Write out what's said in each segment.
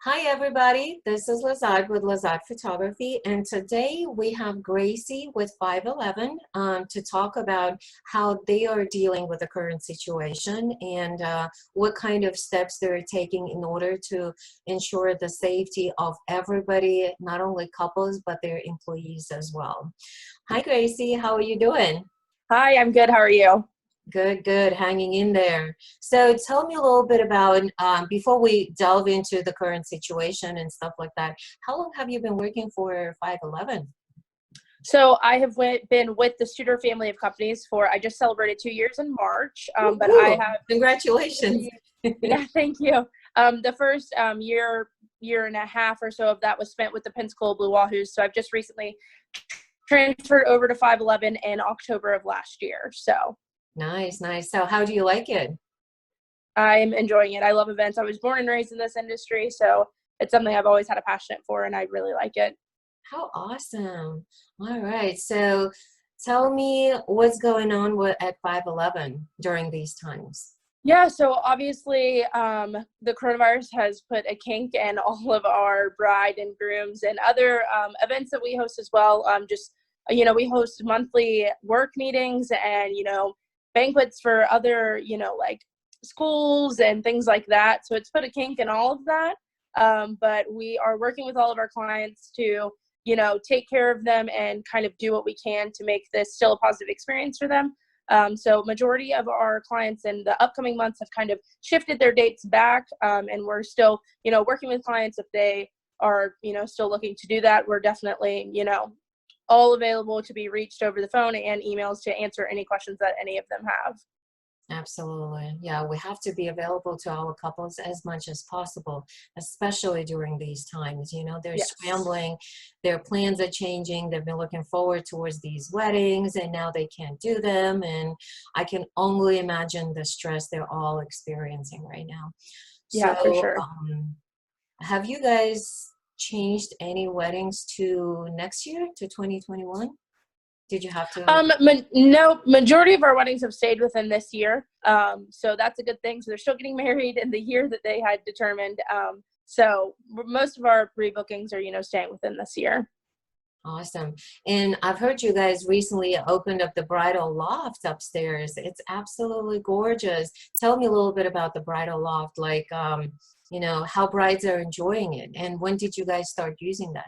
Hi everybody, this is Lazzat with Lazzat Photography, and today we have Gracey with 511 to talk about how they are dealing with the current situation and what kind of steps they're taking in order to ensure the safety of everybody, not only couples but their employees as well. Hi Gracey, how are you doing? Hi, I'm good. How are you? Good, good, hanging in there. So tell me a little bit about, before we delve into the current situation and stuff like that, how long have you been working for 511? So I have been with the Studer family of companies I just celebrated 2 years in March, but I Woohoo! have, Congratulations. yeah, thank you. The first year and a half or so of that was spent with the Pensacola Blue Wahoos. So I've just recently transferred over to 511 in October of last year. So Nice, nice. So how do you like it? I'm enjoying it. I love events. I was born and raised in this industry, so it's something I've always had a passion for, and I really like it. How awesome. All right. So tell me what's going on at 511 during these times. Yeah, so obviously the coronavirus has put a kink in all of our bride and grooms and other events that we host as well. We host monthly work meetings and, banquets for other, like schools and things like that. So it's put a kink in all of that. But we are working with all of our clients to, take care of them and kind of do what we can to make this still a positive experience for them. So majority of our clients in the upcoming months have kind of shifted their dates back, and we're still, working with clients if they are, still looking to do that. We're definitely, all available to be reached over the phone and emails to answer any questions that any of them have. Absolutely. Yeah, we have to be available to our couples as much as possible, especially during these times. They're Yes. scrambling, their plans are changing, they've been looking forward towards these weddings, and now they can't do them. And I can only imagine the stress they're all experiencing right now. Yeah, for So, sure. have you guys changed any weddings to next year, to 2021? Did you have to? No, majority of our weddings have stayed within this year. So that's a good thing. So they're still getting married in the year that they had determined. So most of our rebookings are, staying within this year. Awesome. And I've heard you guys recently opened up the bridal loft upstairs. It's absolutely gorgeous. Tell me a little bit about the bridal loft, like, how brides are enjoying it. And when did you guys start using that?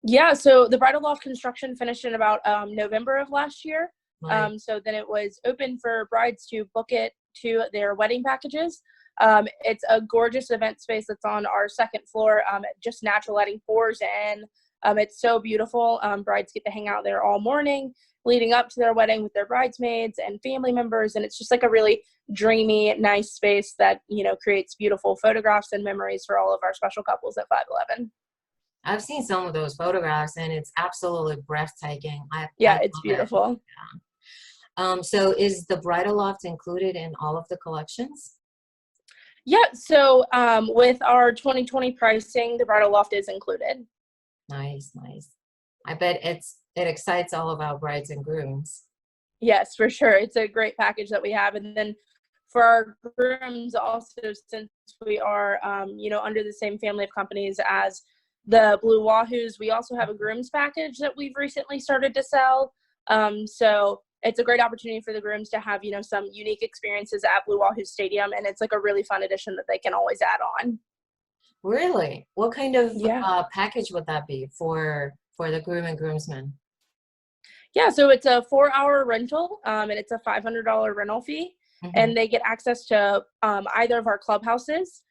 Yeah, so the bridal loft construction finished in about November of last year. Like, So then it was open for brides to book it to their wedding packages. It's a gorgeous event space that's on our second floor. Just natural lighting pours in. It's so beautiful. Brides get to hang out there all morning leading up to their wedding with their bridesmaids and family members. And it's just like a really dreamy, nice space that, creates beautiful photographs and memories for all of our special couples at 511. I've seen some of those photographs and it's absolutely breathtaking. I Yeah, it's love it. beautiful. So is the bridal loft included in all of the collections? Yeah, so with our 2020 pricing, the bridal loft is included. Nice, nice. I bet it excites all of our brides and grooms. Yes, for sure. It's a great package that we have. And then for our grooms also, since we are, under the same family of companies as the Blue Wahoos, we also have a grooms package that we've recently started to sell. So it's a great opportunity for the grooms to have, some unique experiences at Blue Wahoo Stadium. And it's like a really fun addition that they can always add on. Really? What kind of Yeah. package would that be for the groom and groomsmen? Yeah, so it's a 4-hour rental, and it's a $500 rental fee, Mm-hmm. and they get access to either of our clubhouses,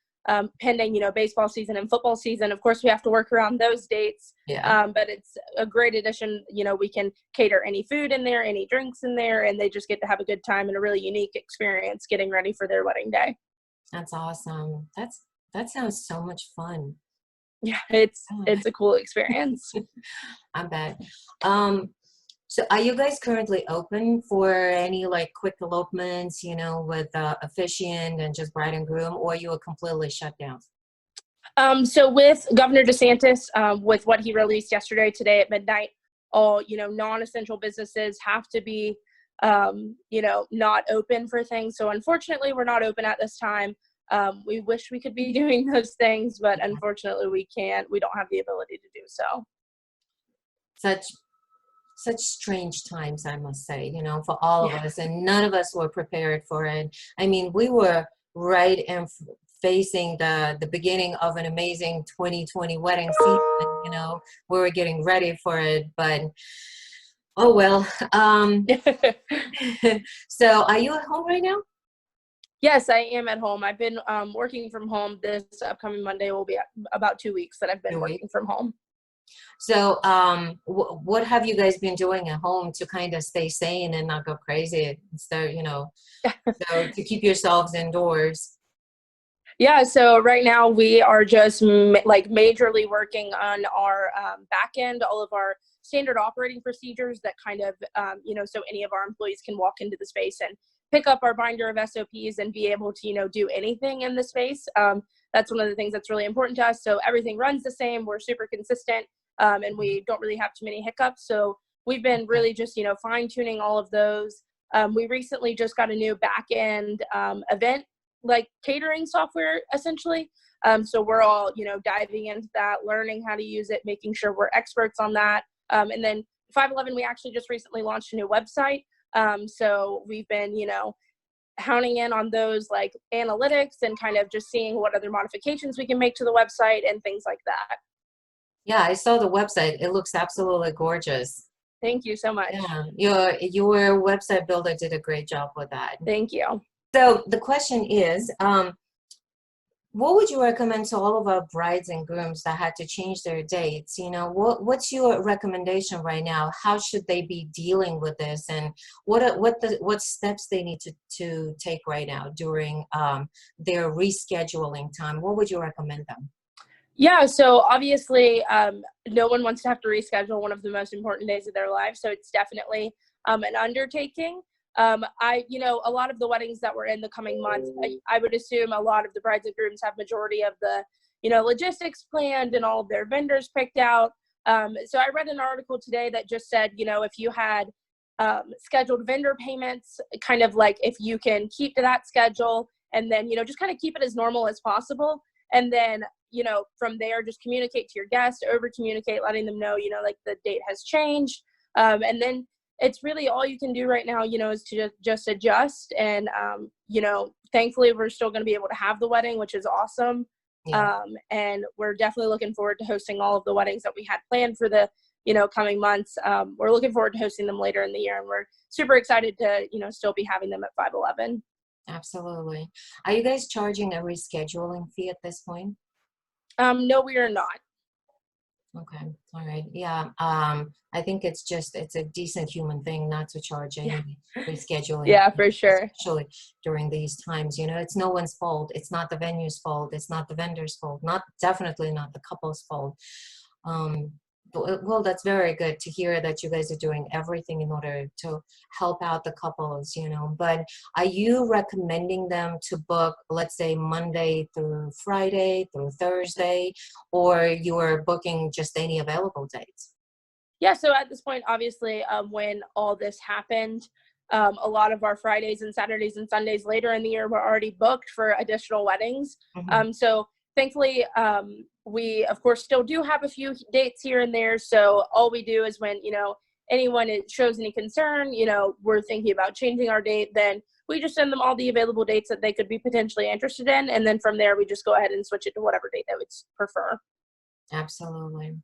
pending, baseball season and football season. Of course, we have to work around those dates, Yeah, but it's a great addition. We can cater any food in there, any drinks in there, and they just get to have a good time and a really unique experience getting ready for their wedding day. that's awesome. That sounds so much fun. Yeah, it's a cool experience. I bet. So are you guys currently open for any like quick elopements, with officiant and just bride and groom, or you are completely shut down? So with Governor DeSantis, with what he released today at midnight, all, non-essential businesses have to be, not open for things. So unfortunately, we're not open at this time. We wish we could be doing those things, but unfortunately we can't. We don't have the ability to do so. Such strange times, I must say, for all of us, and none of us were prepared for it. I mean, we were right in facing the beginning of an amazing 2020 wedding season. We were getting ready for it, but oh well. So are you at home right now? Yes, I am at home. I've been working from home. This upcoming Monday will be about 2 weeks that I've been working from home. So what have you guys been doing at home to kind of stay sane and not go crazy? So, so to keep yourselves indoors. Yeah, so right now we are just majorly working on our back end, all of our standard operating procedures that kind of, so any of our employees can walk into the space and pick up our binder of SOPs and be able to, do anything in the space. That's one of the things that's really important to us. So everything runs the same. We're super consistent. And we don't really have too many hiccups. So we've been really just, fine tuning all of those. We recently just got a new back end event, like catering software, essentially. So we're all, diving into that, learning how to use it, making sure we're experts on that. And then 511, we actually just recently launched a new website. So we've been, honing in on those like analytics and kind of just seeing what other modifications we can make to the website and things like that. Yeah, I saw the website. It looks absolutely gorgeous. Thank you so much. Yeah, your website builder did a great job with that. Thank you. So the question is, what would you recommend to all of our brides and grooms that had to change their dates? What's your recommendation right now? How should they be dealing with this, and what steps they need to take right now during their rescheduling time? What would you recommend them? Yeah, so obviously, no one wants to have to reschedule one of the most important days of their life. So it's definitely an undertaking. A lot of the weddings that were in the coming months, I would assume a lot of the brides and grooms have majority of the, logistics planned and all of their vendors picked out. So I read an article today that just said, if you had scheduled vendor payments, kind of like if you can keep to that schedule and then, just kind of keep it as normal as possible. And then, from there, just communicate to your guests, over communicate, letting them know, like the date has changed. And then it's really all you can do right now, is to just adjust. And, thankfully, we're still going to be able to have the wedding, which is awesome. Yeah. And we're definitely looking forward to hosting all of the weddings that we had planned for the, coming months. We're looking forward to hosting them later in the year. And we're super excited to, still be having them at 511. Absolutely. Are you guys charging a rescheduling fee at this point? No, we are not. Okay. All right. Yeah. I think it's a decent human thing not to charge any rescheduling. Yeah, for sure. Especially during these times, it's no one's fault. It's not the venue's fault. It's not the vendor's fault. Definitely not the couple's fault. Well, that's very good to hear that you guys are doing everything in order to help out the couples, but are you recommending them to book, let's say, Monday through Friday through Thursday, or you are booking just any available dates? Yeah, so at this point, obviously, when all this happened, a lot of our Fridays and Saturdays and Sundays later in the year were already booked for additional weddings. Mm-hmm. So thankfully, we, of course, still do have a few dates here and there. So all we do is when, anyone shows any concern, we're thinking about changing our date, then we just send them all the available dates that they could be potentially interested in. And then from there, we just go ahead and switch it to whatever date they would prefer. Absolutely.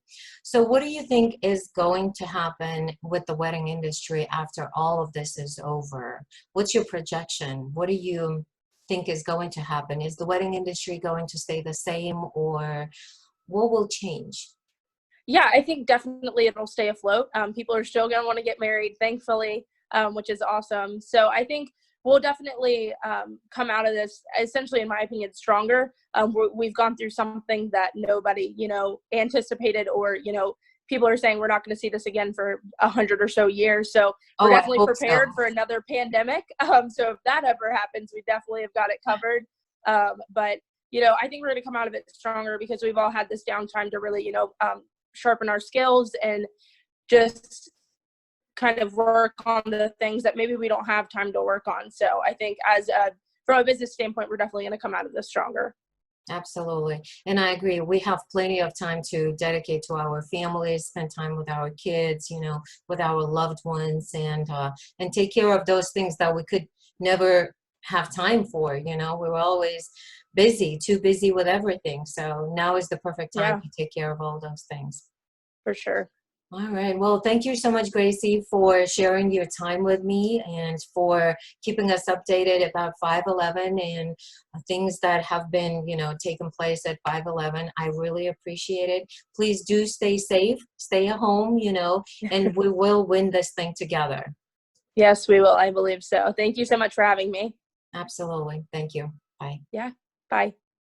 So what do you think is going to happen with the wedding industry after all of this is over? What's your projection? What do you think is going to happen? Is the wedding industry going to stay the same, or what will change? Yeah, I think definitely it'll stay afloat. People are still going to want to get married, thankfully, which is awesome. So I think we'll definitely come out of this, essentially, in my opinion, stronger. We've gone through something that nobody, anticipated, or, people are saying we're not going to see this again for 100 or so years. So we're definitely prepared for another pandemic. So if that ever happens, we definitely have got it covered. But, I think we're going to come out of it stronger because we've all had this downtime to really, sharpen our skills and just kind of work on the things that maybe we don't have time to work on. So I think as a from a business standpoint, we're definitely going to come out of this stronger. Absolutely. And I agree. We have plenty of time to dedicate to our families, spend time with our kids, with our loved ones, and take care of those things that we could never have time for. We were always busy, too busy with everything. So now is the perfect time to take care of all those things. For sure. All right. Well, thank you so much, Gracey, for sharing your time with me and for keeping us updated about 511 and things that have been, taking place at 511. I really appreciate it. Please do stay safe, stay at home, and we will win this thing together. Yes, we will. I believe so. Thank you so much for having me. Absolutely. Thank you. Bye. Yeah. Bye.